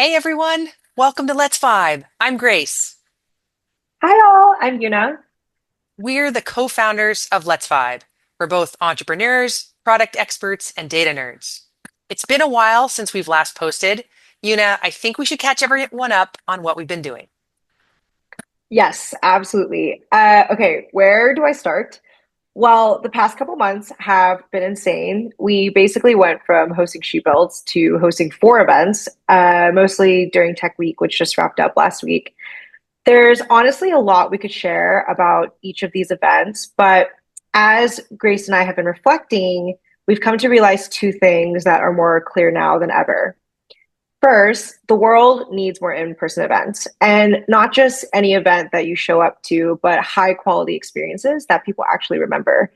Hey everyone, welcome to Let's Vibe. I'm Grace. Hi all, I'm Yuna. We're the co-founders of Let's Vibe. We're both entrepreneurs, product experts, and data nerds. It's been a while since we've last posted. Yuna, I think we should catch everyone up on what we've been doing. Yes, absolutely. Okay, where do I start? Well, the past couple months have been insane. We basically went from hosting SheBuilds to hosting four events, mostly during Tech Week, which just wrapped up last week. There's honestly a lot we could share about each of these events, but as Grace and I have been reflecting, we've come to realize two things that are more clear now than ever. First, the world needs more in-person events, and not just any event that you show up to, but high quality experiences that people actually remember.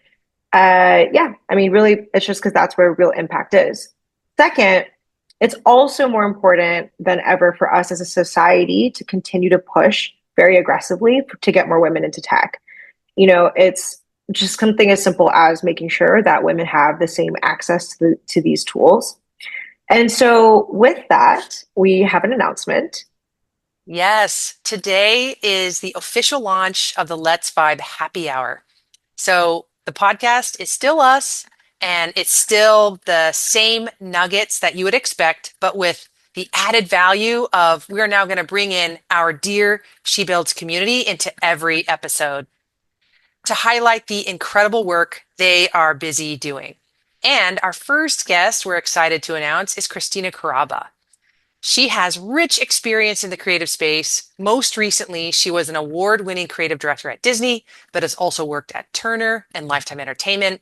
Yeah, I mean, really, it's just because that's where real impact is. Second, it's also more important than ever for us as a society to continue to push very aggressively to get more women into tech. It's just something as simple as making sure that women have the same access to these tools. And so, with that, we have an announcement. Yes, today is the official launch of the Let's Vibe Happy Hour. So the podcast is still us, and it's still the same nuggets that you would expect, but with the added value of we're now going to bring in our dear She Builds community into every episode to highlight the incredible work they are busy doing. And our first guest we're excited to announce is Christina Karaba. She has rich experience in the creative space. Most recently, she was an award-winning creative director at Disney, but has also worked at Turner and Lifetime Entertainment.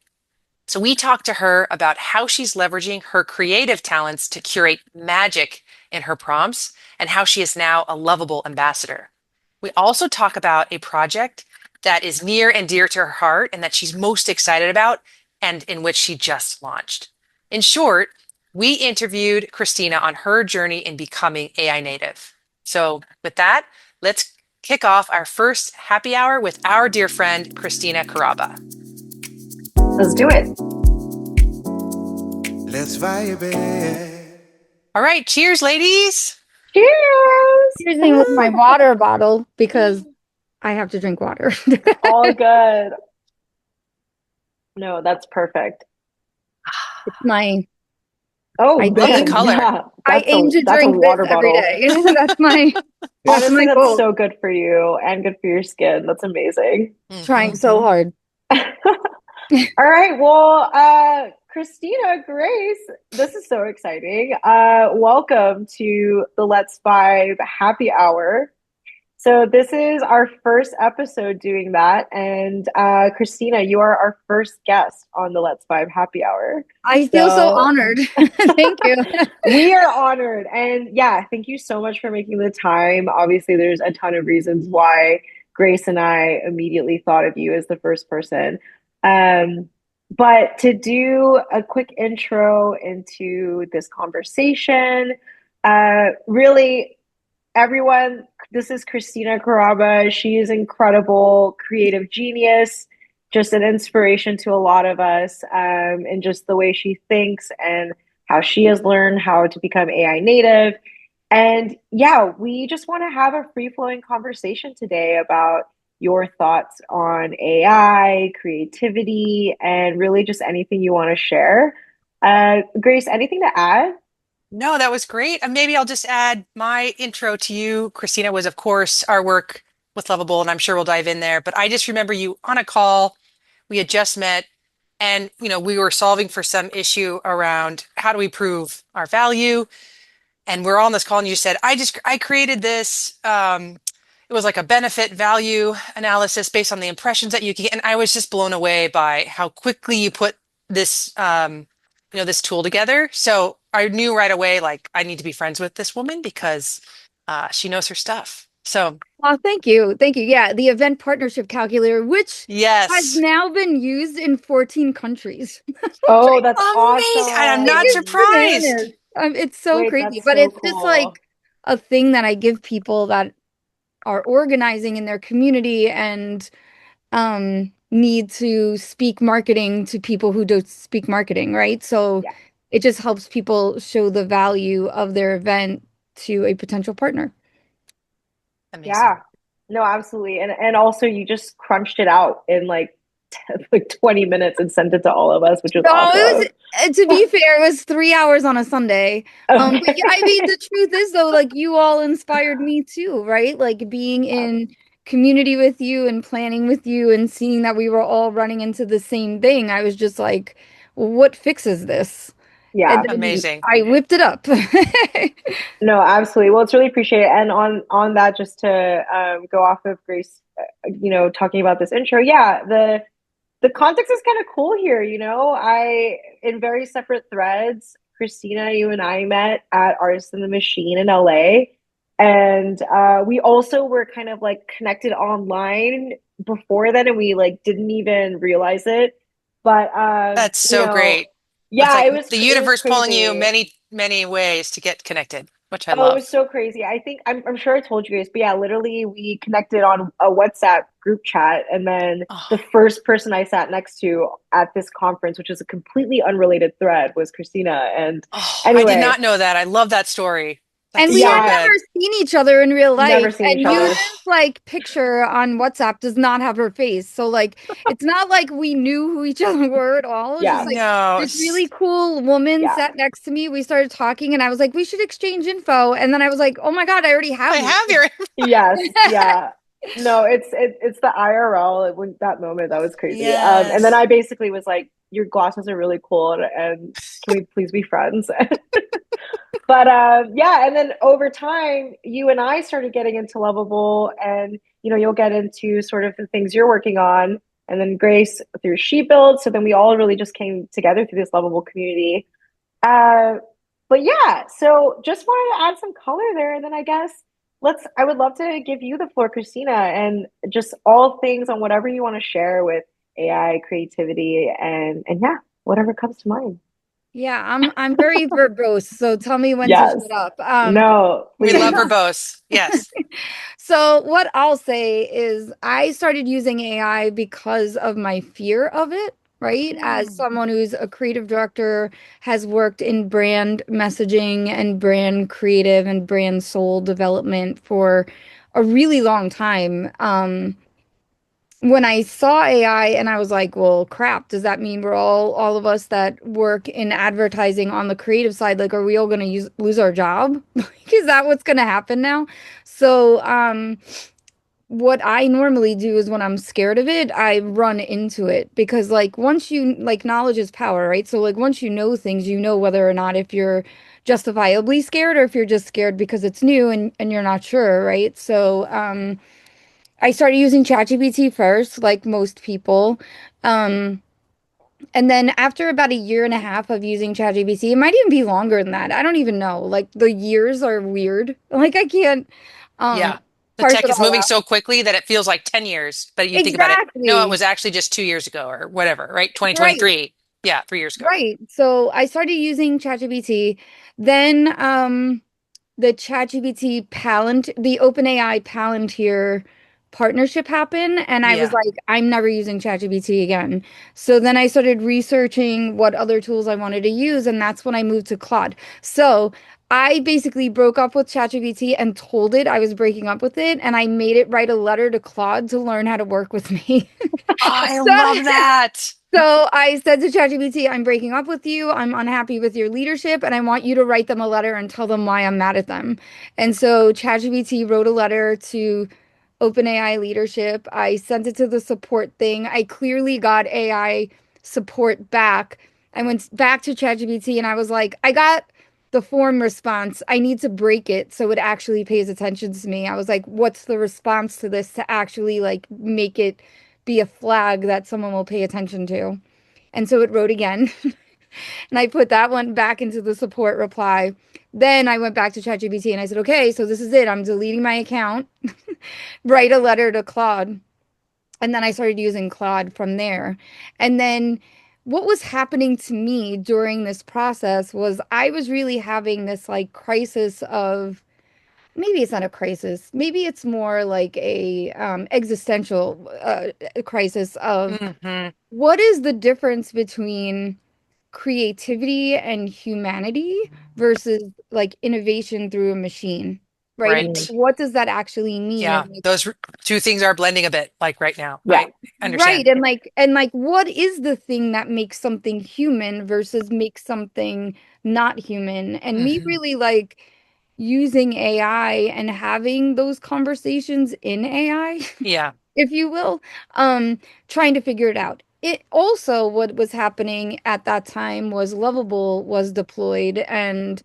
So we talked to her about how she's leveraging her creative talents to curate magic in her prompts and how she is now a lovable ambassador. We also talk about a project that is near and dear to her heart and that she's most excited about and in which she just launched. In short, we interviewed Christina on her journey in becoming AI native. So, with that, let's kick off our first happy hour with our dear friend, Christina Karaba. Let's do it. Let's vibe. All right, cheers, ladies. Cheers. Using with my water bottle because I have to drink water. All good. No, that's perfect. It's my Oh I Love the man, aim color. yeah, I aim to that's a drink this water every bottle. day. That's Honestly, my that's goal. so good for you and good for your skin. That's amazing. Trying so Mhm. hard. All right, well, Christina, Grace, this is so exciting. Welcome to the Let's Vibe Happy Hour. So this is our first episode doing that, and Christina, you are our first guest on the Let's Vibe Happy Hour. I feel so So honored. Thank you. we are honored, and yeah, thank you so much for making the time. Obviously, there's a ton of reasons why Grace and I immediately thought of you as the first person. Um, but to do a quick intro into this conversation, really, everyone, this is Christina Karaba. She is incredible, creative genius, just an inspiration to a lot of us, and just the way she thinks and how she has learned how to become AI native. And yeah, we just want to have a free flowing conversation today about your thoughts on AI, creativity, and really just anything you want to share. Grace, anything to add? No, that was great. And maybe I'll just add my intro to you. Christina was, of course, our work with Lovable, and I'm sure we'll dive in there. But I just remember you on a call. We had just met, and we were solving for some issue around how do we prove our value. And we're on this call, and you said, I created this. It was like a benefit value analysis based on the impressions that you get. And I was just blown away by how quickly you put this this tool together. So I knew right away, like, I need to be friends with this woman because she knows her stuff. So Oh, thank you. Thank you. Yeah, the event partnership calculator, which has yes, now been used in 14 countries. Oh, that's amazing. And I'm It not is awesome. surprised. bananas. It's so Wait, crazy, that's but so it's just cool. like a thing that I give people that are organizing in their community and need to speak marketing to people who don't speak marketing, right? So Yeah. it just helps people show the value of their event to a potential partner. Amazing. Yeah. No, absolutely. And also you just crunched it out in like 20 minutes and sent it to all of us, which was No, it awesome. was, to be fair, it was 3 hours on a Sunday. But Okay. yeah, I mean, the truth is though, like you all inspired me too, right? Like being in community with you and planning with you and seeing that we were all running into the same thing. I was just like, what fixes this? And Yeah. then Amazing. I whipped it up. No, absolutely. Well, it's really appreciated. And on that, just to go off of Grace, talking about this intro, yeah, the context is kind of cool here. I in very separate threads, Christina, you and I met at Artists in the Machine in LA, and we also were kind of like connected online before then, and we like didn't even realize it. But That's so great. It's yeah, like it the was universe pulling you crazy. many, many ways to get connected, which I Oh, it love. was so crazy. I think I'm sure I told you guys, but yeah, literally we connected on a WhatsApp group chat, and then the Oh, first person I sat next to at this conference, which was a completely unrelated thread, was Christina. And oh, I did anyway, not know that. I love that story. That's And we had so yeah, never good. seen each other in real life. never seen each And other. Eunice's Oh, like picture on WhatsApp does not have her face. So like it's not like we knew who each other were at all. It's just Yeah, like no. this really cool woman yeah, sat next to me. We started talking and I was like, we should exchange info. And then I was like, oh my God, I already I have you. have your. yes, yeah. No, it's the IRL. When that moment, that was crazy. And then Yes. I basically was like, "Your glasses are really cool, and can we please be friends?" But yeah, and then over time, you and I started getting into Lovable, and you'll get into sort of the things you're working on, and then Grace through SheBuilds. So then we all really just came together through this Lovable community. Uh, but yeah, so just wanted to add some color there, and then I guess I would love to give you the floor, Christina, and just all things on whatever you want to share with AI creativity and yeah, whatever comes to mind. Yeah, I'm very verbose, so tell me when to Yes. shut up. No, We love please. verbose. Yes. So what I'll say is I started using AI because of my fear of it, right? As Mm. someone who's a creative director, has worked in brand messaging and brand creative and brand soul development for a really long time. When I saw AI and I was like, well, crap, does that mean we're all of us that work in advertising on the creative side, like, are we all going to lose our job? Like, is that what's going to happen now? So, what I normally do is when I'm scared of it, I run into it because like once you like knowledge is power, right? So like once you know things, you know whether or not if you're justifiably scared or if you're just scared because it's new and you're not sure, right? So, I started using ChatGPT first, like most people. Um, and then after about a year and a half of using ChatGPT, it might even be longer than that. I don't even know. Like the years are weird. Like I can't um Yeah. The parse tech it is all moving out. so quickly that it feels like 10 years, but you think about it, no, it Exactly. was actually just 2 years ago or whatever, right? Right. 2023. Yeah, 3 years ago. Right. So I started using ChatGPT. Then the ChatGPT the OpenAI Palantir partnership happened, and I was Yeah. like, I'm never using ChatGPT again. So then I started researching what other tools I wanted to use, and that's when I moved to Claude. So I basically broke up with ChatGPT and told it I was breaking up with it, and I made it write a letter to Claude to learn how to work with me. I So love that. so I said to ChatGPT, I'm breaking up with you. I'm unhappy with your leadership, and I want you to write them a letter and tell them why I'm mad at them. And so ChatGPT wrote a letter to OpenAI leadership. I sent it to the support thing. I clearly got AI support back. I went back to ChatGPT and I was like, I got the form response. I need to break it so it actually pays attention to me. I was like, what's the response to this to actually like make it be a flag that someone will pay attention to? And so it wrote again. And I put that one back into the support reply. Then I went back to ChatGPT and I said, okay, so this is it. I'm deleting my account. Write a letter to Claude. And then I started using Claude from there. And then what was happening to me during this process was I was really having this like crisis of maybe it's not a crisis. Maybe it's more like a existential crisis of Hmm. what is the difference between creativity and humanity versus like innovation through a machine, right? And like, Mm, Right. what does that actually mean? Yeah. And like, Those two things are blending a bit like right now. yeah. I understand. right. And like what is the thing that makes something human versus makes something not human? And me Hmm. really like using AI and having those conversations in AI, Yeah. if you will, um, trying to figure it out. It also, what was happening at that time was Lovable was deployed, and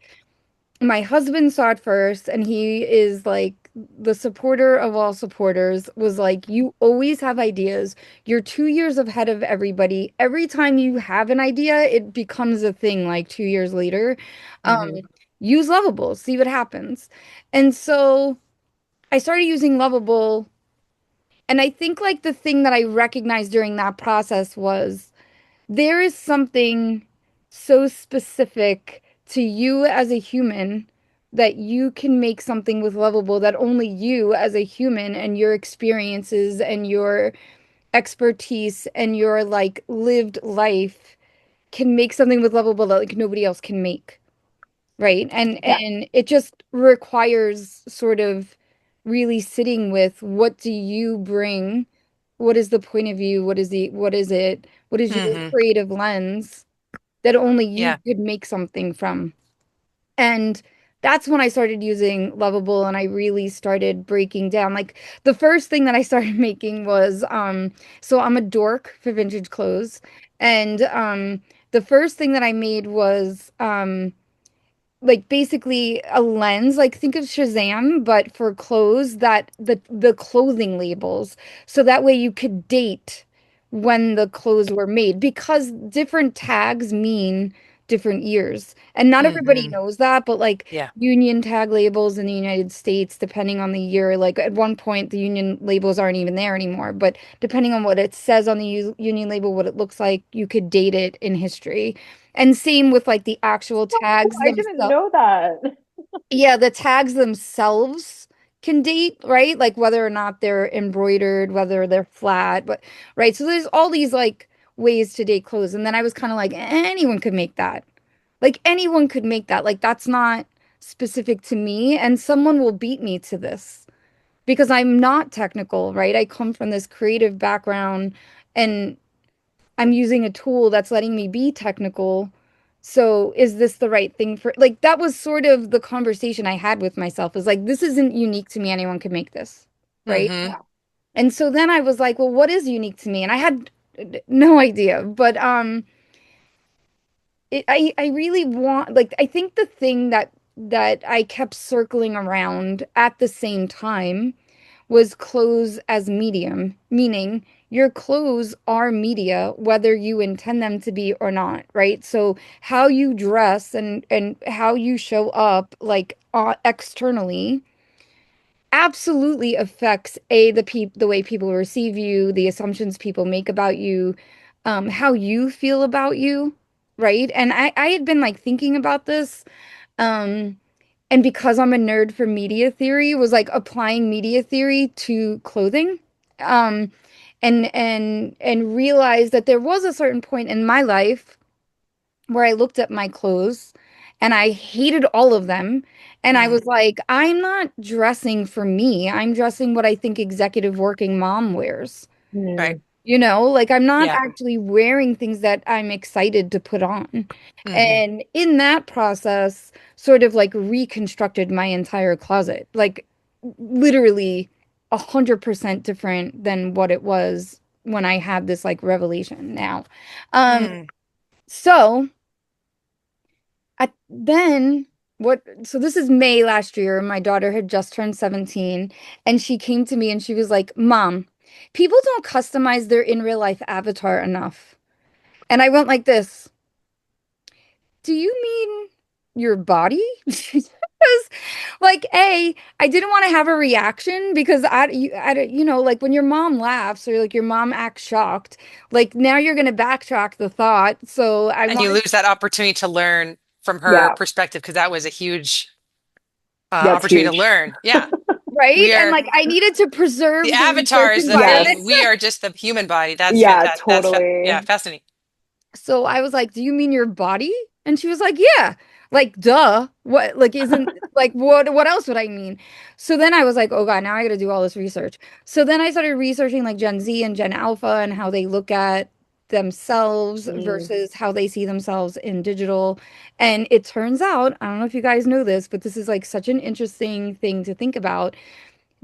my husband saw it first, and he is like the supporter of all supporters, was like, you always have ideas. You're 2 years ahead of everybody. Every time you have an idea, it becomes a thing like 2 years later. Um, Hmm. use Lovable, see what happens. And so I started using Lovable, and I think like the thing that I recognized during that process was there is something so specific to you as a human that you can make something with Lovable that only you as a human and your experiences and your expertise and your like lived life can make something with Lovable that like nobody else can make. Right. Yeah. And it just requires sort of really sitting with what do you bring? What is the point of view? What is it? What is your Hmm. creative lens that only you Yeah. could make something from? And that's when I started using Lovable and I really started breaking down. Like the first thing that I started making was so I'm a dork for vintage clothes. And the first thing that I made was like basically a lens, like think of Shazam but for clothes, that the clothing labels, so that way you could date when the clothes were made, because different tags mean different years, and not everybody Hmm. knows that, but like Yeah. union tag labels in the United States, depending on the year, like at one point the union labels aren't even there anymore, but depending on what it says on the union label, what it looks like, you could date it in history. And same with like the actual Oh, tags I didn't themselves. know that. Yeah, the tags themselves can date, right? Like whether or not they're embroidered, whether they're flat, but right. So there's all these like ways to date clothes. And then I was kind of like, anyone could make that. Like anyone could make that. Like that's not specific to me. And someone will beat me to this because I'm not technical, right? I come from this creative background, and I'm using a tool that's letting me be technical. So is this the right thing for, like, that was sort of the conversation I had with myself, is like, this isn't unique to me. Anyone could make this. Right. Hmm. Yeah. And so then I was like, well, what is unique to me? And I had no idea, but I really want, like, I think the thing that I kept circling around at the same time was clothes as medium, meaning your clothes are media, whether you intend them to be or not, right? So how you dress and how you show up, like externally, absolutely affects the way people receive you, the assumptions people make about you, how you feel about you, right? And I had been like thinking about this. Um, and because I'm a nerd for media theory, was like applying media theory to clothing. Um, and realized that there was a certain point in my life where I looked at my clothes and I hated all of them. And I Mm. was like, I'm not dressing for me. I'm dressing what I think executive working mom wears. Right. Mm, Like I'm not Yeah. actually wearing things that I'm excited to put on. Hmm. And in that process, sort of like reconstructed my entire closet, like literally 100% different than what it was when I had this like revelation now. Um, Mm. so then so this is May last year. My daughter had just turned 17, and she came to me and she was like, Mom, people don't customize their in real life avatar enough. And I went like this, do you mean your body? Because, like, I didn't want to have a reaction because like when your mom laughs or like your mom acts shocked, like now you're going to backtrack the thought. So I And you wanted, lose that opportunity to learn from her yeah. perspective because that was a huge That's opportunity to huge. learn. Yeah. right? We And are like I needed to the preserve the research avatar is the Yes. environment. thing. We are just the human body. That's Yeah, fantastic. That's yeah, totally. fascinating. So I was like, "Do you mean your body?" And she was like, "Yeah." Like, duh. What like isn't like what else would I mean? So then I was like, "Oh God, now I got to do all this research." So then I started researching like Gen Z and Gen Alpha and how they look at themselves Mm, versus how they see themselves in digital. And it turns out, I don't know if you guys know this, but this is like such an interesting thing to think about.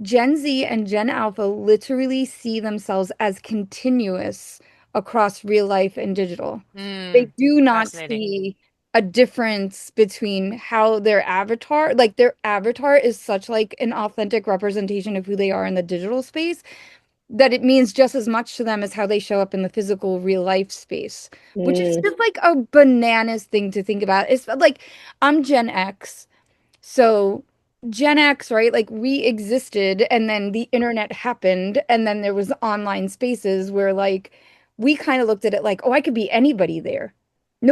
Gen Z and Gen Alpha literally see themselves as continuous across real life and digital. They Mm, do not fascinating. see a difference between how their avatar is such like an authentic representation of who they are in the digital space that it means just as much to them as how they show up in the physical real life space, which is mm, just like a bananas thing to think about. It's like I'm Gen X. So Gen X, right? Like we existed and then the internet happened and then there was online spaces where like we kind of looked at it like, oh, I could be anybody there.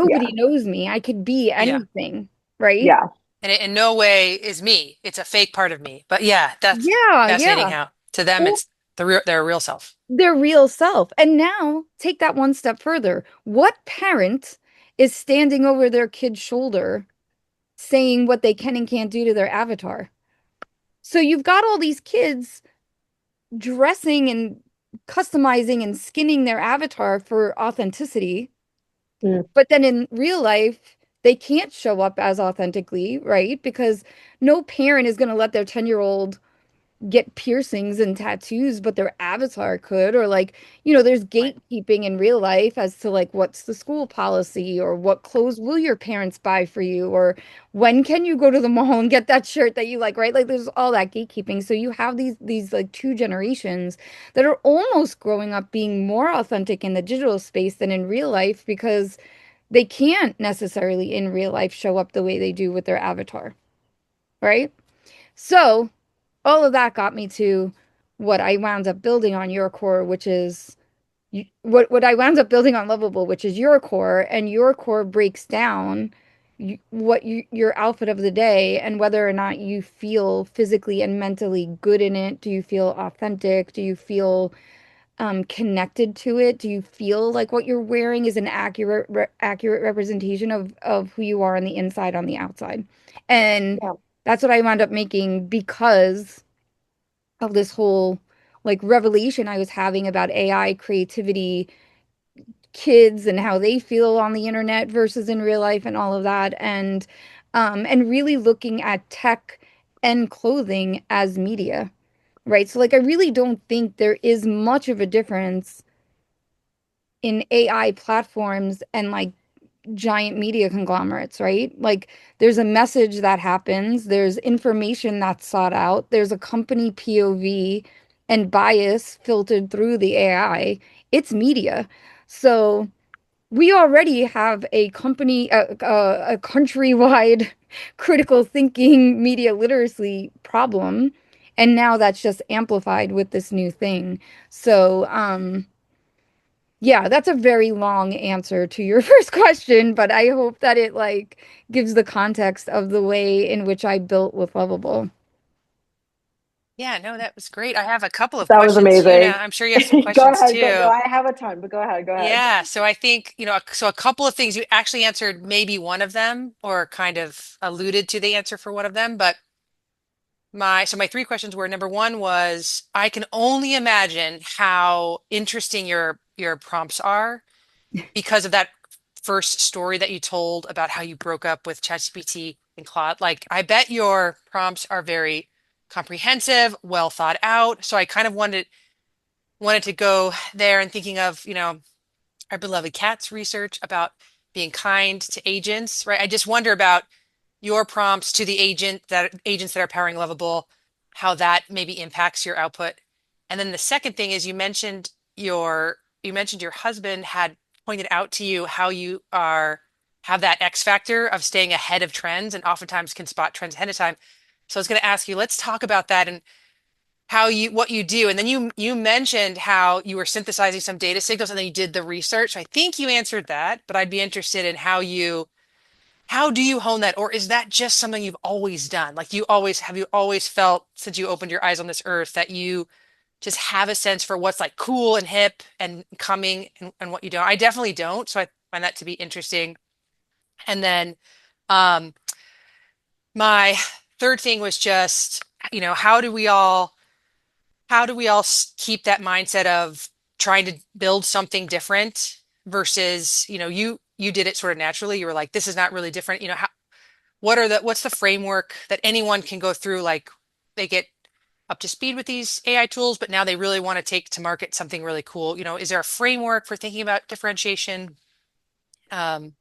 yeah, Nobody knows me. I could be Yeah. anything, right? yeah. And it in no way is me. It's a fake part of me. But yeah, that's Yeah, fascinating yeah. how to them Or it's their real self. their real self. And now take that one step further. What parent is standing over their kid's shoulder saying what they can and can't do to their avatar? So you've got all these kids dressing and customizing and skinning their avatar for authenticity. Mm, But then in real life, they can't show up as authentically, right? Because no parent is going to let their 10-year-old get piercings and tattoos, but their avatar could, or like, there's Right. gatekeeping in real life as to like what's the school policy, or what clothes will your parents buy for you, or when can you go to the mall and get that shirt that you like, right? Like there's all that gatekeeping. So you have these like two generations that are almost growing up being more authentic in the digital space than in real life because they can't necessarily in real life show up the way they do with their avatar, right? So all of that got me to what I wound up building on your core, which is what I wound up building on Lovable, which is your core, and your core breaks down your outfit of the day and whether or not you feel physically and mentally good in it. Do you feel authentic? Do you feel connected to it? Do you feel like what you're wearing is an accurate representation of who you are on the inside, on the outside? And yeah. that's what I wound up making because of this whole like revelation I was having about AI creativity, kids and how they feel on the internet versus in real life and all of that. And really looking at tech and clothing as media, right? So like I really don't think there is much of a difference in AI platforms and like giant media conglomerates, right? Like there's a message that happens, there's information that's sought out, there's a company POV and bias filtered through the AI. It's media. So we already have a company, a countrywide critical thinking media literacy problem. And now that's just amplified with this new thing. So, yeah, that's a very long answer to your first question, but I hope that it like gives the context of the way in which I built with Lovable. Yeah, no, that was great. I have a couple of That was questions too amazing. now. I'm sure you have some Go questions ahead. Go. No, too. I have a ton, but go ahead. Go ahead. Yeah, so I think, so a couple of things you actually answered maybe one of them or kind of alluded to the answer for one of them, but my three questions were number one was I can only imagine how interesting your prompts are because of that first story that you told about how you broke up with ChatGPT and Claude. Like I bet your prompts are very comprehensive, well thought out. So I kind of wanted to go there and thinking of, our beloved Kat's research about being kind to agents, right? I just wonder about your prompts to the agents that are powering Lovable, how that maybe impacts your output. And then the second thing is you mentioned your husband had pointed out to you how you have that X factor of staying ahead of trends and oftentimes can spot trends ahead of time. So I was going to ask you, let's talk about that and what you do. And then you mentioned how you were synthesizing some data signals and then you did the research. I think you answered that, but I'd be interested in how do you hone that? Or is that just something you've always done? Like you always felt since you opened your eyes on this earth that you just have a sense for what's like cool and hip and coming and what you don't? I definitely don't. So find that to be interesting. And then um, my third thing was just, how do we all keep that mindset of trying to build something different versus, you did it sort of naturally. You were like, this is not really different. What's the framework that anyone can go through? Like they get up to speed with these AI tools, but now they really want to take to market something really cool. Is there a framework for thinking about differentiation? Um,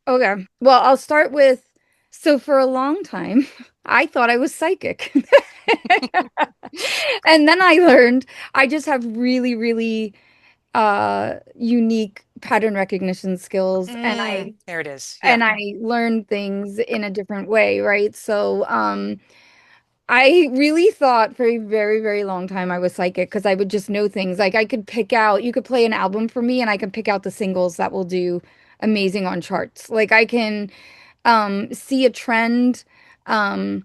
Okay. Well, I'll start with so for a long time, I thought I was psychic. And then I learned I just have really, really unique pattern recognition skills and there it is. Yep. I learned things in a different way, right? So, I really thought for a very, very long time I was psychic because I would just know things. Like I could pick out, you could play an album for me and I could pick out the singles that will do amazing on charts. Like I can see a trend. Um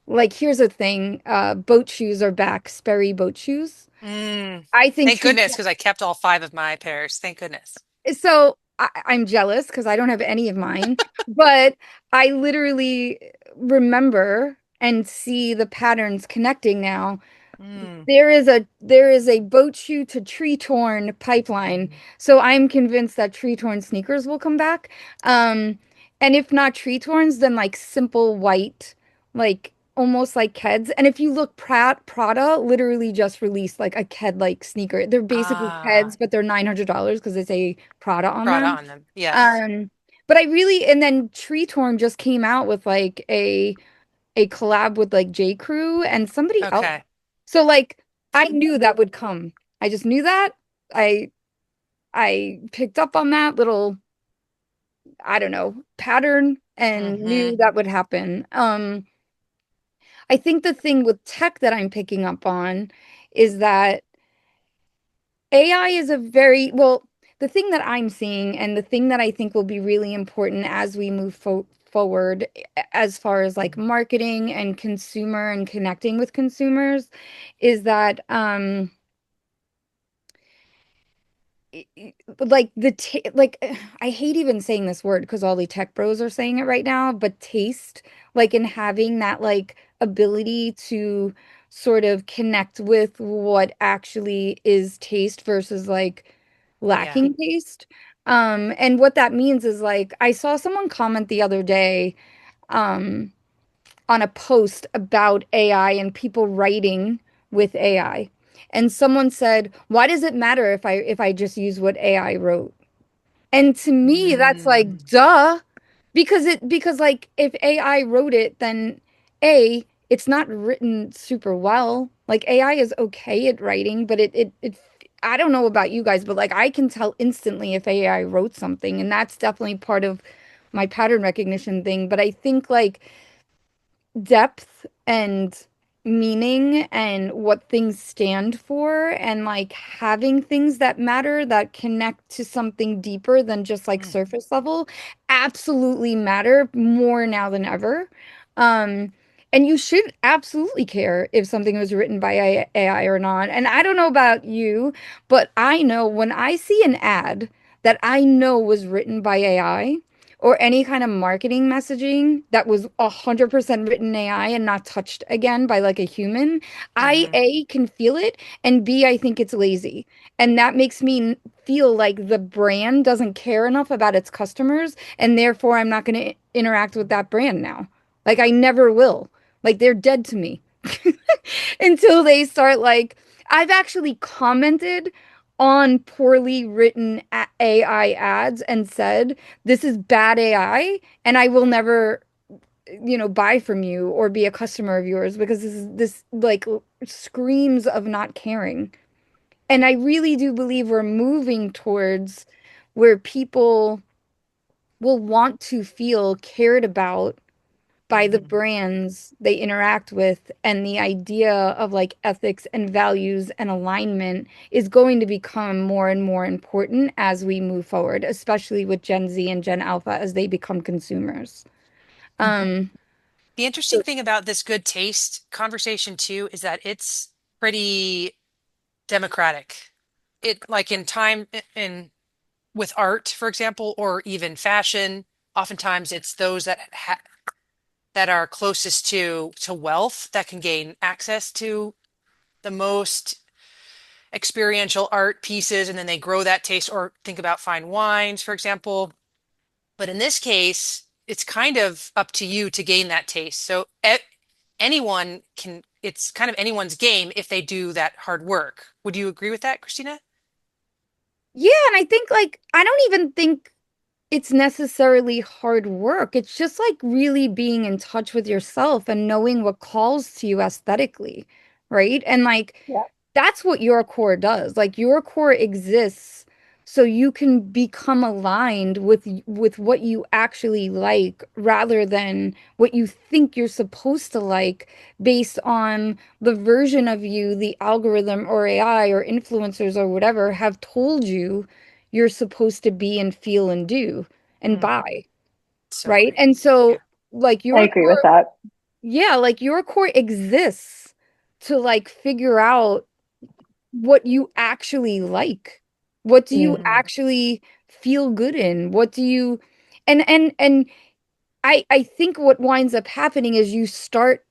like here's a thing, boat shoes are back, Sperry boat shoes. Mm. I think Thank shoes goodness, because I kept all five of my pairs. Thank goodness. so I'm jealous because I don't have any of mine, but I literally remember and see the patterns connecting now. Mm. There is a boat shoe to tree torn pipeline. So I'm convinced that tree torn sneakers will come back. Um, and if not tree torns, then like simple white, like almost like Keds. And if you look, Prada literally just released like a Ked like sneaker. They're basically Ah, Keds, but they're $900 because it's a Prada on Prada them. on them. Yes. Um, but I really, and then Tree Torn just came out with like a collab with like J. Crew and somebody else. Okay. So like I knew that would come. I just knew that. I I picked up on that little, I don't know, pattern and Hmm. knew that would happen. I think the thing with tech that I'm picking up on is that AI is a very, well, the thing that I'm seeing and the thing that I think will be really important as we move forward as far as like marketing and consumer and connecting with consumers is that like I hate even saying this word because all the tech bros are saying it right now, but taste, like in having that like ability to sort of connect with what actually is taste versus like Yeah. lacking taste. And what that means is like I saw someone comment the other day um on a post about AI and people writing with AI. And someone said, "Why does it matter if I just use what AI wrote?" And to me, that's like, Mm. duh, because like if AI wrote it, then A, it's not written super well. Like AI is okay at writing, but it I don't know about you guys, but like I can tell instantly if AI wrote something, and that's definitely part of my pattern recognition thing. But I think like depth and meaning and what things stand for and like having things that matter that connect to something deeper than just like Mm. surface level absolutely matter more now than ever. Um, and you should absolutely care if something was written by AI or not. And I don't know about you, but I know when I see an ad that I know was written by AI, or any kind of marketing messaging that was 100% written AI and not touched again by like a human, I Hmm. A can feel it, and B, I think it's lazy. And that makes me feel like the brand doesn't care enough about its customers, and therefore I'm not going to interact with that brand now. Like I never will. Like they're dead to me until they start like I've actually commented on poorly written AI ads and said, "This is bad AI, and I will never, buy from you or be a customer of yours because this like screams of not caring." And I really do believe we're moving towards where people will want to feel cared about by the Hmm. brands they interact with, and the idea of like ethics and values and alignment is going to become more and more important as we move forward, especially with Gen Z and Gen Alpha as they become consumers. um The interesting thing about this good taste conversation too is that it's pretty democratic. It like in time in with art, for example, or even fashion. Oftentimes it's those that are closest to wealth that can gain access to the most experiential art pieces, and then they grow that taste. Or think about fine wines, for example. But in this case, it's kind of up to you to gain that taste. So anyone can, it's kind of anyone's game if they do that hard work. Would you agree with that, Christina? Yeah, and I think like I don't even think it's necessarily hard work. It's just like really being in touch with yourself and knowing what calls to you aesthetically, right? And like Yeah. that's what your core does. Like your core exists so you can become aligned with what you actually like rather than what you think you're supposed to like based on the version of you the algorithm or AI or influencers or whatever have told you you're supposed to be and feel and do and Mm, buy, so right? great. And Yeah. so like I your agree with core, that. yeah, like your core exists to like figure out what you actually like. What do you Mm. Mm, actually feel good in? What do you and I think what winds up happening is you start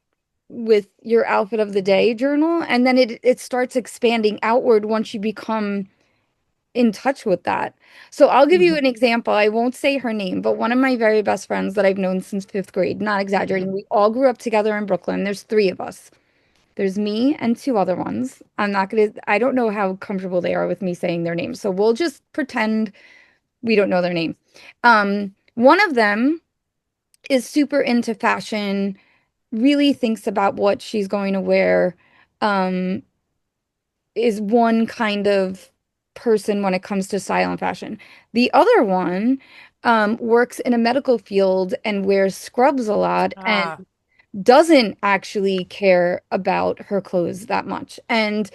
with your outfit of the day journal and then it starts expanding outward once you become in touch with that. So I'll give you Mhm. an example. I won't say her name, but one of my very best friends that I've known since fifth grade, not mhm. exaggerating, we all grew up together in Brooklyn. There's three of us. There's me and two other ones. I don't know how comfortable they are with me saying their names. So we'll just pretend we don't know their name. One of them is super into fashion, really thinks about what she's going to wear. Um, is one kind of person when it comes to style and fashion. The other one works in a medical field and wears scrubs a lot and Ah, doesn't actually care about her clothes that much. And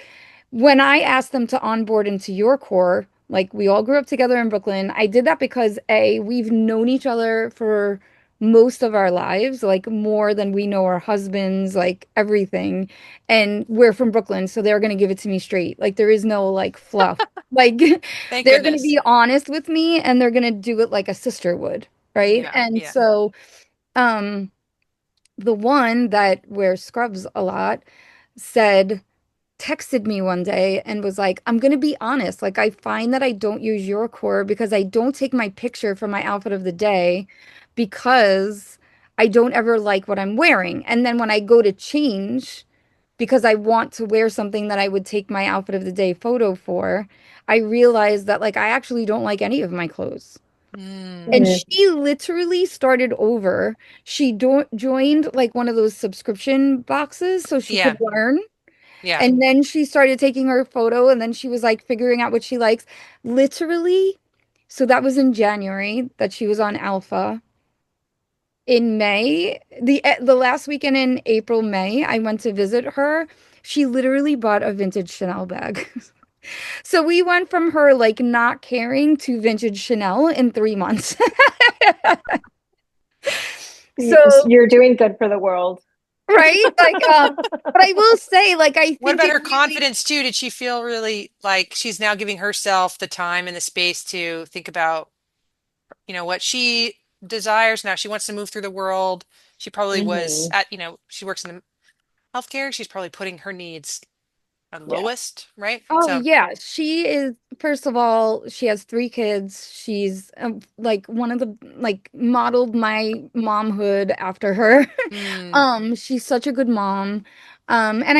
when I asked them to onboard into your core, like we all grew up together in Brooklyn, I did that because A, we've known each other for most of our lives, like more than we know our husbands, like everything. And we're from Brooklyn, so they're gonna give it to me straight. Like there is no like fluff. Like thank they're gonna goodness. be honest with me and they're gonna do it like a sister would, right? Yeah, And yeah. so um the one that wears scrubs a lot said texted me one day and was like, I'm gonna be honest, like I find that I don't use your core because I don't take my picture for my outfit of the day because I don't ever like what I'm wearing. And then when I go to change because I want to wear something that I would take my outfit of the day photo for, I realize that like I actually don't like any of my clothes. And Mm, Mm. she literally started over. She do joined like one of those subscription boxes so she could yeah, learn. yeah. And then she started taking her photo and then she was like figuring out what she likes. Literally, so that was in January that she was on Alpha. In May, the last weekend in April, May, I went to visit her. She literally bought a vintage Chanel bag. So we went from her like not caring to vintage Chanel in 3 months. So, You're doing good for the world. right? Like, but I will say, like, I What think about it her really, confidence too? Did she feel really like she's now giving herself the time and the space to think about, what she desires now? She wants to move through the world. She probably was Hmm. at, she works in the healthcare. She's probably putting her needs on Yeah. lowest, right? oh So, yeah, she is, first of all, she has three kids. She's like one of the, like, modeled my momhood after her. mm, She's such a good mom. And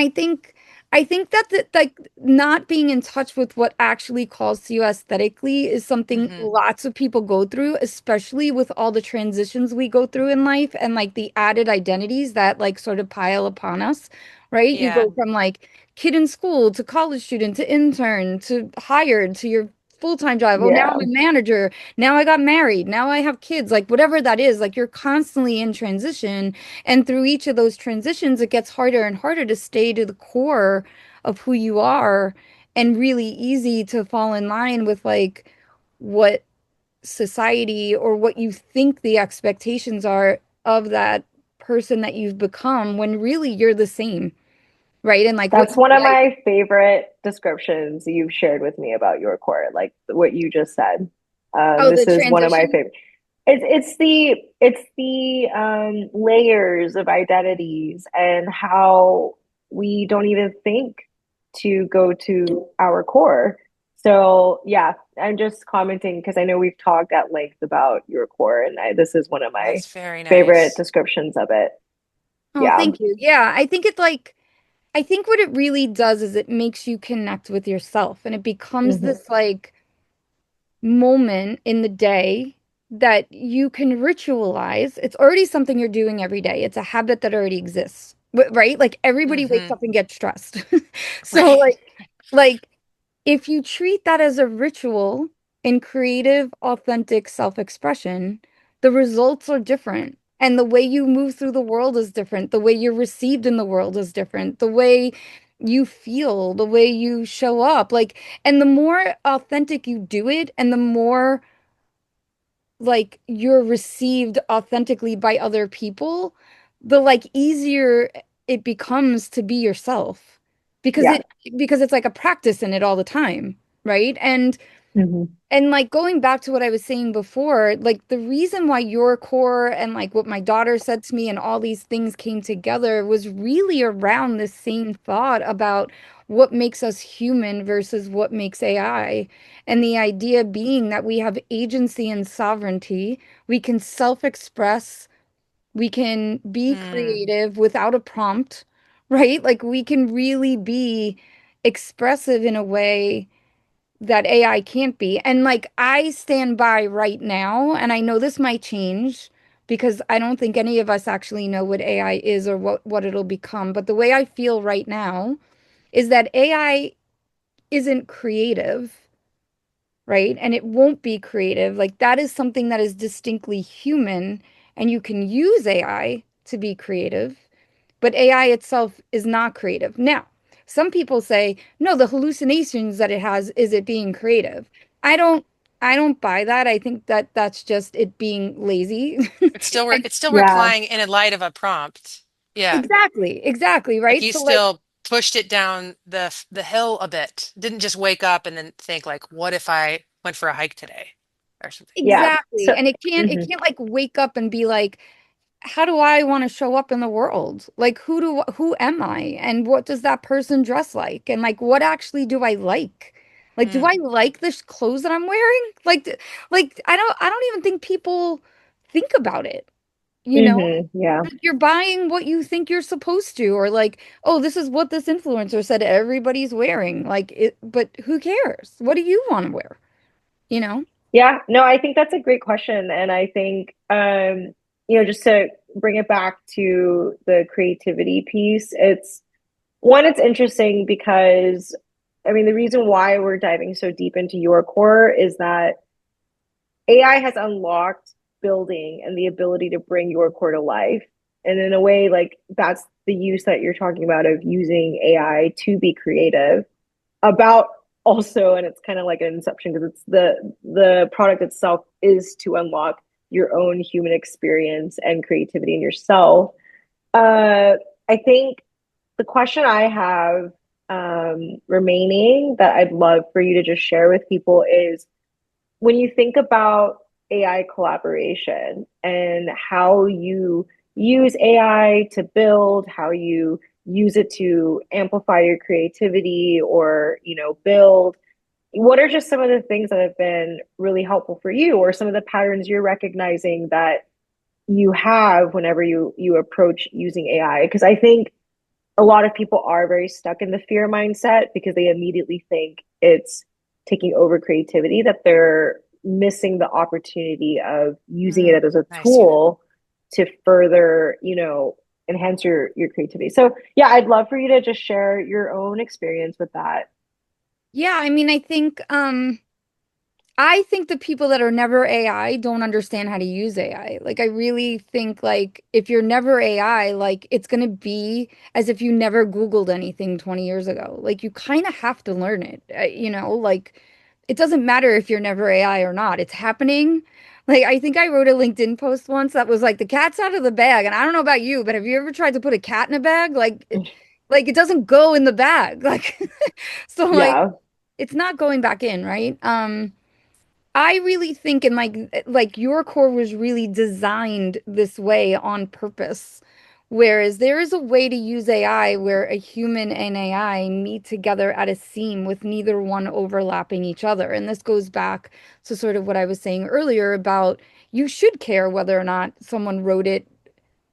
I think that like not being in touch with what actually calls to you aesthetically is something hmm, lots of people go through, especially with all the transitions we go through in life and like the added identities that like sort of pile upon us, right? You yeah, go from like kid in school to college student to intern to hired to your full-time job. Oh, now Yeah. I'm a manager. Now I got married. Now I have kids. Like whatever that is, like you're constantly in transition. And through each of those transitions, it gets harder and harder to stay to the core of who you are and really easy to fall in line with like what society or what you think the expectations are of that person that you've become when really you're the same, right? And like what That's you one of like. my favorite descriptions you've shared with me about your core, like what you just said. Oh, the This is one of my transition. favorite. It's the layers of identities and how we don't even think to go to our core. So yeah, I'm just commenting because I know we've talked at length about your core, and this is one of my That's very favorite nice. descriptions of it. Oh, Yeah. thank you. Yeah, I think it like I think what it really does is it makes you connect with yourself and it becomes Hmm. this like moment in the day that you can ritualize. It's already something you're doing every day. It's a habit that already exists, right? Like everybody wakes Hmm. up and gets stressed. So Right. like if you treat that as a ritual in creative, authentic self-expression, the results are different. And the way you move through the world is different. The way you're received in the world is different. The way you feel, the way you show up. Like, and the more authentic you do it, and the more like you're received authentically by other people, the like easier it becomes to be yourself because Yeah. it's like a practice in it all the time, right? Hmm. And like going back to what I was saying before, like the reason why your core and like what my daughter said to me and all these things came together was really around the same thought about what makes us human versus what makes AI. And the idea being that we have agency and sovereignty, we can self-express, we can be Mm. creative without a prompt, right? Like we can really be expressive in a way that AI can't be. And like I stand by right now, and I know this might change because I don't think any of us actually know what AI is or what it'll become. But the way I feel right now is that AI isn't creative, right? And it won't be creative. Like that is something that is distinctly human, and you can use AI to be creative, but AI itself is not creative. Now, some people say, no, the hallucinations that it has is it being creative. I don't I don't buy that. I think that that's just it being lazy. And It's still Yeah. replying in a light of a prompt. Yeah. exactly, Like right? you So like still pushed it down the hill a bit. Didn't just wake up and then think like, what if I went for a hike today or something. Yeah. exactly. So, And it mhm. can't like wake up and be like, how do I want to show up in the world? Like who am I? And what does that person dress like? And like what actually do I like? Like do Mm. I like the clothes that I'm wearing? Like I don't even think people think about it, you know? Yeah. Like, you're buying what you think you're supposed to, or like, oh, this is what this influencer said everybody's wearing. Like it, but who cares? What do you want to wear? You know? Yeah, no, I think that's a great question. And I think, just to bring it back to the creativity piece, it's interesting because, I mean, the reason why we're diving so deep into your core is that AI has unlocked building and the ability to bring your core to life. And in a way, like that's the use that you're talking about of using AI to be creative about also, and it's kind of like an inception because it's the product itself is to unlock your own human experience and creativity in yourself. I think the question I have remaining that I'd love for you to just share with people is when you think about AI collaboration and how you use AI to build, how you use it to amplify your creativity or, build, what are just some of the things that have been really helpful for you or some of the patterns you're recognizing that you have whenever you approach using AI? Because I think a lot of people are very stuck in the fear mindset because they immediately think it's taking over creativity, that they're missing the opportunity of using Mm. it as a Nice. tool to further, enhance your creativity. So yeah, I'd love for you to just share your own experience with that. Yeah, I mean, I think the people that are never AI don't understand how to use AI. Like, I really think like if you're never AI, like it's gonna be as if you never Googled anything 20 years ago. Like, you kind of have to learn it. Like it doesn't matter if you're never AI or not. It's happening. Like, I think I wrote a LinkedIn post once that was like the cat's out of the bag. And I don't know about you, but have you ever tried to put a cat in a bag? Like it doesn't go in the bag. Like, so like Yeah. it's not going back in, right? I really think in like your core was really designed this way on purpose. Whereas there is a way to use AI where a human and AI meet together at a seam with neither one overlapping each other. And this goes back to sort of what I was saying earlier about you should care whether or not someone wrote it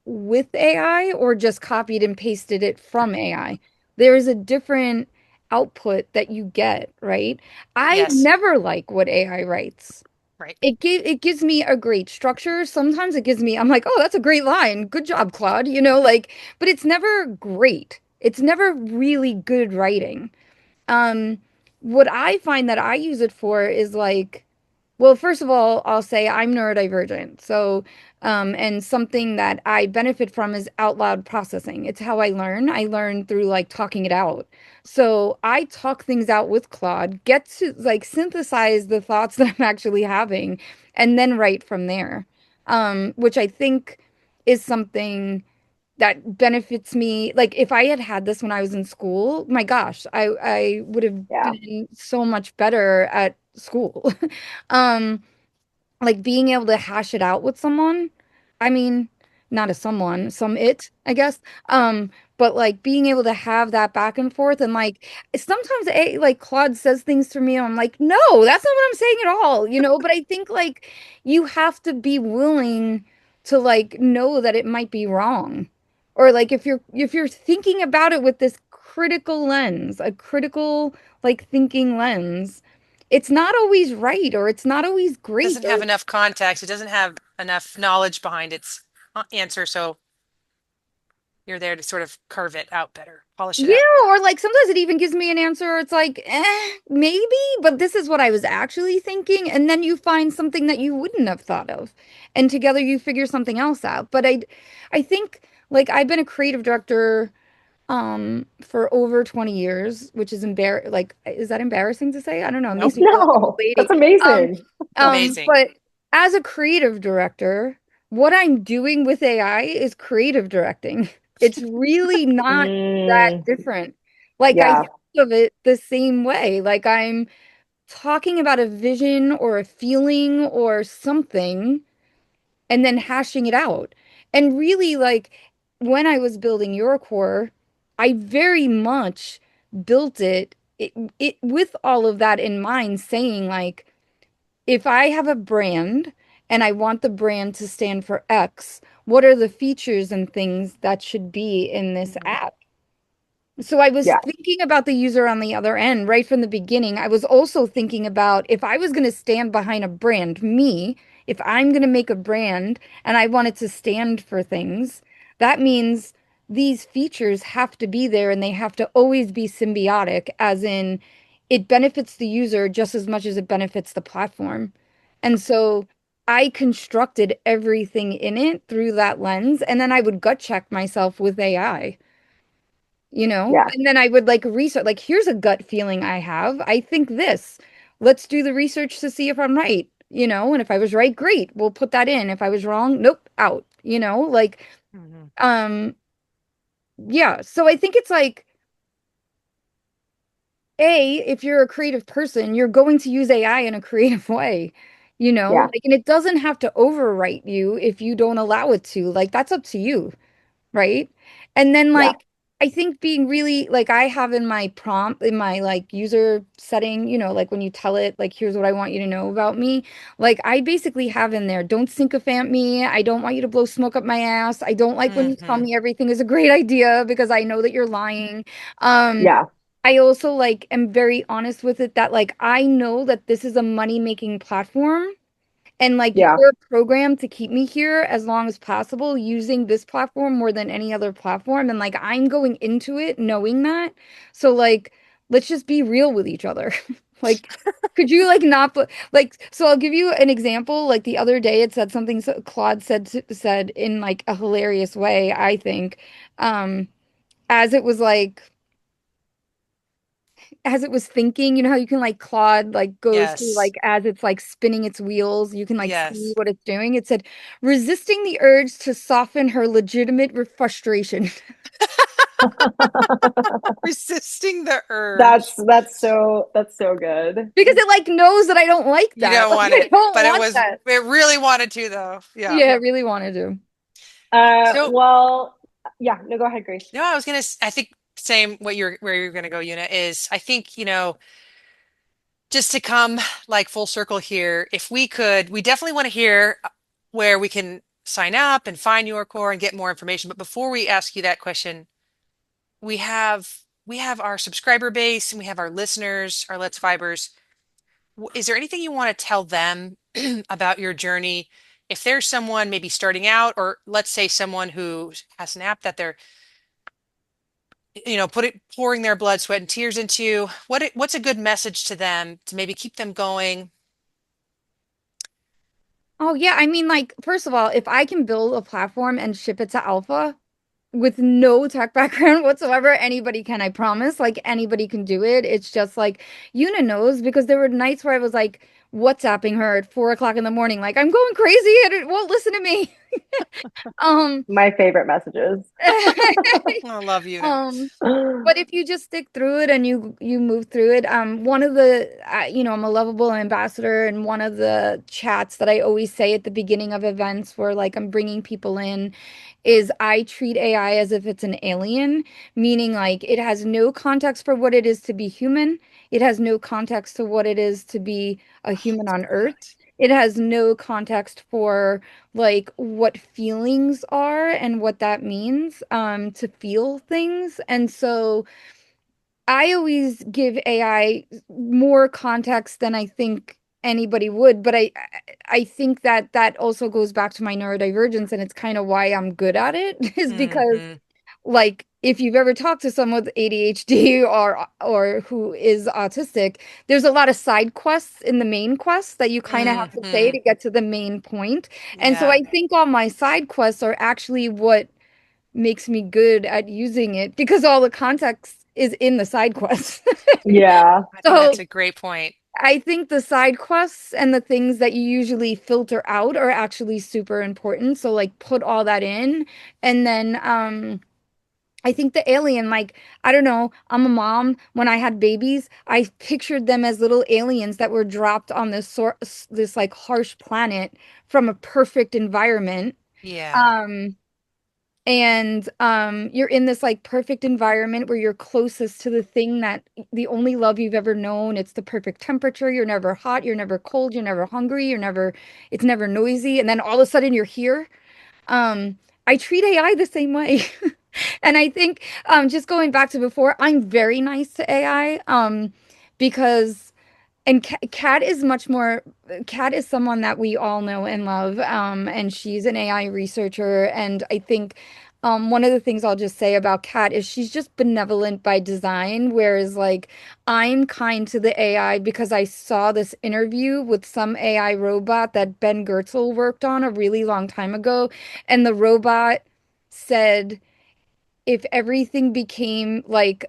with AI or just copied and pasted it from AI. There is a different output that you get, right? I Yes, never like what AI writes. right. It gives me a great structure. Sometimes it gives me, I'm like, oh, that's a great line. Good job, Claude. Like, but it's never great. It's never really good writing. Um, what I find that I use it for is like well, first of all, I'll say I'm neurodivergent. So, and something that I benefit from is out loud processing. It's how I learn. I learn through like talking it out. So I talk things out with Claude, get to like synthesize the thoughts that I'm actually having, and then write from there. Which I think is something that benefits me. Like if I had had this when I was in school, my gosh, I would have Yeah. been so much better at school. Um, like being able to hash it out with someone. I mean, not a someone, some it, I guess. But like being able to have that back and forth and like sometimes like Claude says things to me and I'm like, no, that's not what I'm saying at all, but I think like you have to be willing to like know that it might be wrong. Or like if you're thinking about it with this critical lens, a critical like thinking lens, it's not always right or it's not always great Doesn't or have enough context. It doesn't have enough knowledge behind its answer. So you're there to sort of curve it out better, polish it yeah, up. or like sometimes it even gives me an answer. It's like, maybe, but this is what I was actually thinking. And then you find something that you wouldn't have thought of. And together you figure something else out. But I think like I've been a creative director for over 20 years, which is like is that embarrassing to say? I don't know. It makes Nope. me feel like I'm a No, lady. that's Um, amazing. Amazing. but as a creative director, what I'm doing with AI is creative directing. It's really not that Mm, different. Like I yeah, think of it the same way. Like I'm talking about a vision or a feeling or something and then hashing it out. And really, like when I was building yourcore, I very much built it with all of that in mind, saying like, if I have a brand and I want the brand to stand for X, what are the features and things that should be in this Mhm. app? So I was yeah, thinking about the user on the other end right from the beginning. I was also thinking about if I was going to stand behind a brand, me, if I'm going to make a brand and I want it to stand for things, that means these features have to be there and they have to always be symbiotic, as in it benefits the user just as much as it benefits the platform. And so I constructed everything in it through that lens, and then I would gut check myself with AI. yeah, And then I would like research, like, here's a gut feeling I have. I think this. Let's do the research to see if I'm right. And if I was right, great. We'll put that in. If I was wrong, nope, out. Mhm. Um, yeah. So I think it's like, if you're a creative person, you're going to use AI in a creative way. yeah, And it doesn't have to overwrite you if you don't allow it to. Like, that's up to you. Right? And then yeah. like I think being really like I have in my prompt in my like user setting, like when you tell it like here's what I want you to know about me, like I basically have in there, don't sycophant me. I don't want you to blow smoke up my ass. I don't like when you tell Mhm. me everything is a great idea because I know that you're lying. Um Yeah, I also like am very honest with it that like I know that this is a money-making platform and like yeah, you're programmed to keep me here as long as possible using this platform more than any other platform. And like I'm going into it knowing that. So like let's just be real with each other. Like could you like not like so I'll give you an example. Like the other day it said something Claude said in like a hilarious way, I think. As it was like as it was thinking, how you can like Claude like goes through Yes. like as it's like spinning its wheels, you can like see Yes. what it's doing. It said resisting the urge to soften her legitimate frustration. Resisting the urge. That's so good. Because it like knows that I don't like You that. don't Like want I it, don't but it want was, that. it really wanted to though. Yeah. Yeah, I really wanted to. So, Well, yeah, no, go ahead, Grace. no, I think same what you're, where you're gonna go, Una, is I think, just to come like full circle here, if we could, we definitely want to hear where we can sign up and find your core and get more information. But before we ask you that question, we have we have our subscriber base and we have our listeners, our Let's Fibers. Is there anything you want to tell them about your journey? If there's someone maybe starting out, or let's say someone who has an app that they're, pouring their blood, sweat, and tears into, what's a good message to them to maybe keep them going? Oh yeah, I mean like first of all, if I can build a platform and ship it to alpha with no tech background whatsoever, anybody can, I promise. Like anybody can do it. It's just like Yuna knows because there were nights where I was like WhatsApping her at 4 o'clock in the morning, like I'm going crazy and it won't listen to me. Um My favorite messages. I love you. um But if you just stick through it and you move through it, one of the I'm a lovable ambassador, and one of the chats that I always say at the beginning of events where like I'm bringing people in is I treat AI as if it's an alien, meaning like it has no context for what it is to be human. It has no context to what it is to be a human on Earth. Good. It has no context for like what feelings are and what that means to feel things. And so I always give AI more context than I think anybody would, but I think that that also goes back to my neurodivergence, and it's kind of why I'm good at it is because Hmm. like if you've ever talked to someone with ADHD or who is autistic, there's a lot of side quests in the main quest that you kind of have to say Hmm. to get to the main point. And so Yeah. I think all my side quests are actually what makes me good at using it because all the context is in the side quests. Yeah. I think So that's a great point. I think the side quests and the things that you usually filter out are actually super important. So like put all that in. And then I think the alien, like, I don't know, I'm a mom. When I had babies, I pictured them as little aliens that were dropped on this like harsh planet from a perfect environment. Yeah. Um, and you're in this like perfect environment where you're closest to the thing that the only love you've ever known. It's the perfect temperature. You're never hot, you're never cold, you're never hungry, it's never noisy. And then all of a sudden you're here. I treat AI the same way. And I think just going back to before, I'm very nice to AI because and Kat is much more. Kat is someone that we all know and love, and she's an AI researcher. And I think one of the things I'll just say about Kat is she's just benevolent by design, whereas like I'm kind to the AI because I saw this interview with some AI robot that Ben Goertzel worked on a really long time ago, and the robot said if everything became like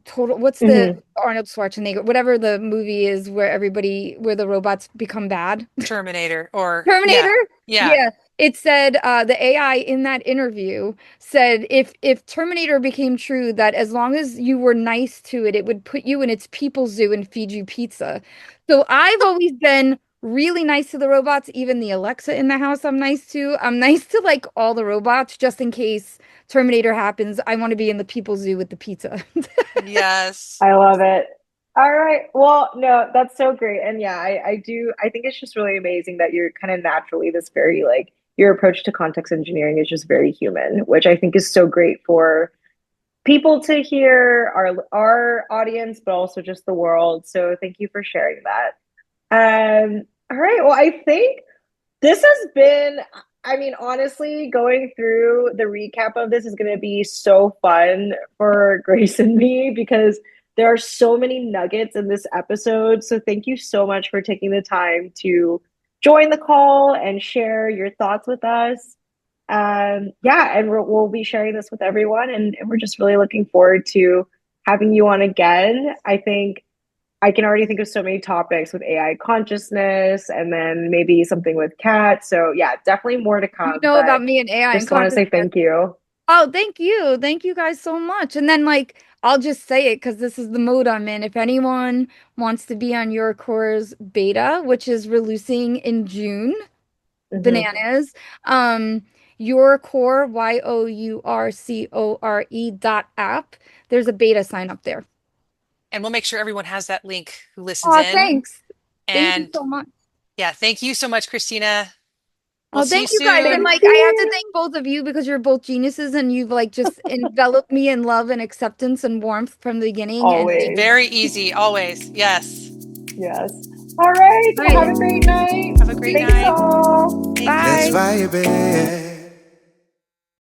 total what's the Hmm. Arnold Schwarzenegger, whatever the movie is where the robots become bad. Terminator or yeah. Terminator? Yeah. Yeah. It said the AI in that interview said if Terminator became true, that as long as you were nice to it, it would put you in its people zoo and feed you pizza. So I've always been really nice to the robots, even the Alexa in the house I'm nice to. I'm nice to like all the robots just in case Terminator happens. I want to be in the people zoo with the pizza. Yes. I love it. All right. Well, no, that's so great. And yeah, I do. I think it's just really amazing that you're kind of naturally this very like your approach to context engineering is just very human, which I think is so great for people to hear, our audience, but also just the world. So thank you for sharing that. All right. Well, I think this has been, I mean, honestly, going through the recap of this is going to be so fun for Grace and me because there are so many nuggets in this episode. So thank you so much for taking the time to join the call and share your thoughts with us. Yeah, and we'll be sharing this with everyone, and we're just really looking forward to having you on again. I think I can already think of so many topics with AI consciousness and then maybe something with cat. So yeah, definitely more to You come, know but about me and AI and just want to say consciousness. thank you. Oh, thank you. Thank you guys so much. And then like I'll just say it because this is the mode I'm in. If anyone wants to be on yourcore's beta, which is releasing in June, Hmm. bananas, yourcore, yourcore.app. There's a beta sign up there. And we'll make sure everyone has that link who listens Oh, in. thanks. Thank you And so much. yeah, thank you so much, Christina. We'll Oh, see you thank you guys. And soon. Thank like I have to you. thank both of you because you're both geniuses and you've like just enveloped me in love and acceptance and warmth from the beginning. And thank Always. Very easy, always. Yes. Yes. All right. All Well, right. have a great night. Have a great Thanks night. all. Thank Let's you. Bye. vibe.